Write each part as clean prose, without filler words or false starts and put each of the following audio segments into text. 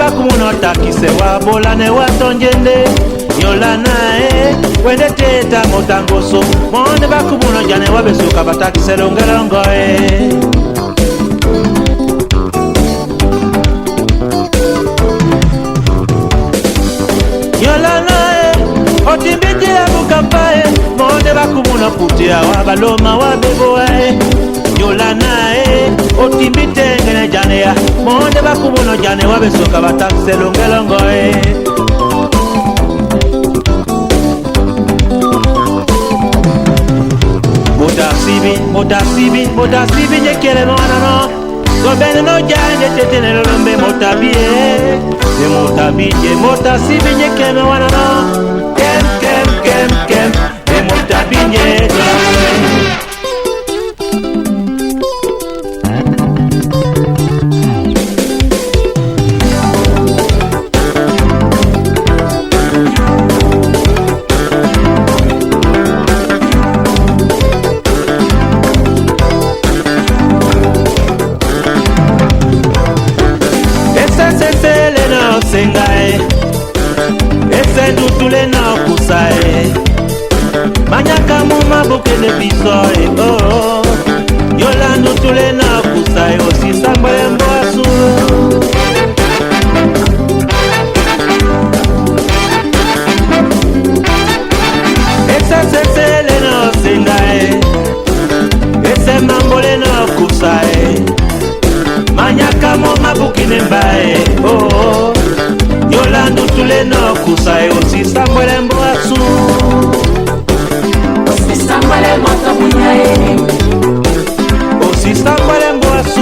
bakumuno takise wa bolane wa tonjende yola nae wende teta motangoso monde bakumuno jane wa besuka batakise longelongo yola nae otimbiti ya bukapae monde bakumuno putia wa baloma wa beboae yola nae otimbite ngene jane ya monde bakumuno jane wa besuka batakise longelongo Motasibi nyekele mwana no Gobene no janje tetene lombe motabie De motabije motasibi nyekele mwana no Kem De motabinye Sengae ese ndutule na kusae manyaka muma bokele bisoe oh yola ndutule na kusae osisambwe mboasu ese sesele na sengae ese mambole na kusae manyaka muma bokele mbae oh Yolando tule no kusae osisambwele mboasu Osisambwele moto munyae Osisambwele mboasu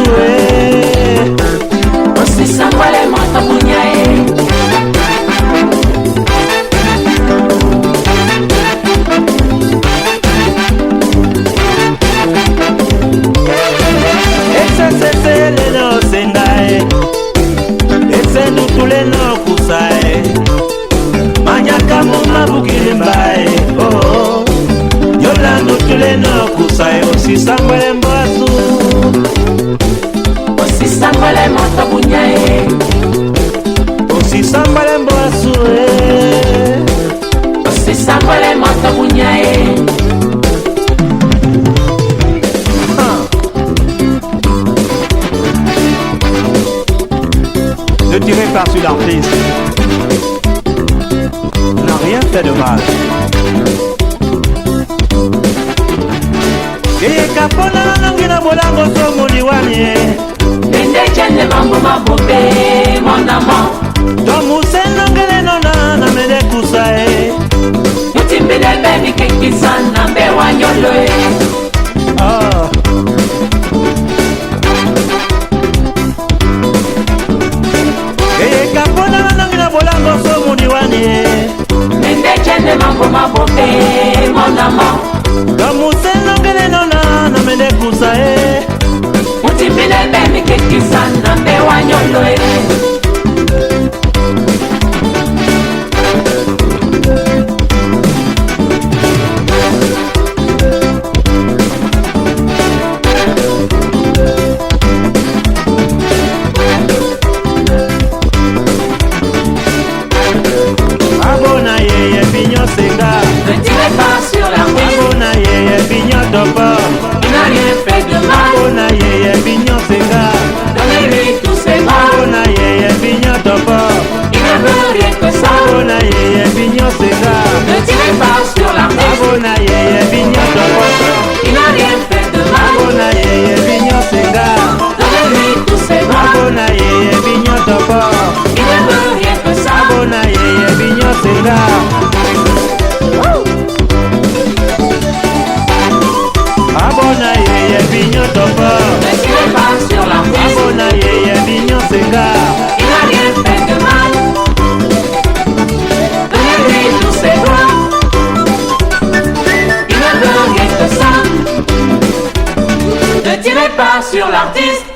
Osisambwele moto munyae Ese sesele no sengae Ese nutule no kusae Manyaka muma bugile mbae oh Yolando tule no kusae osisambwele mboasu Osisambwele moto bunyae Osisambwele mboasu Osisambwele moto bunyae Ne tirez pas sur l'artiste. On n'a rien fait de mal. Eye kapona nangina bolango somo liwanie. Nende chende mambo mabobe mon amant. Tomu senongele nona na mede kusae. Mutimbile beni kekisana mbe wanyoloe. Ah. Eye kapona nangina bolango somo liwanie. Nende chende mambo mabobe mon amant. Tomu senongele nona na mede kusae. Mutimbile beni kekisana mbe wanyoloe. Ne tirez pas sur la route. Il n'a rien fait de mal. Donnez-lui tous ses bras. Il ne veut rien que ça. Ne tirez pas sur l'artiste. Il n'a rien fait de mal. Donnez-lui tous ses bras. Il ne veut rien que ça. Ne tirez pas sur l'artiste. Il n'a rien fait de mal. Donnez-lui tous ses bras. Il ne veut rien que ça. Ne tirez pas sur l'artiste.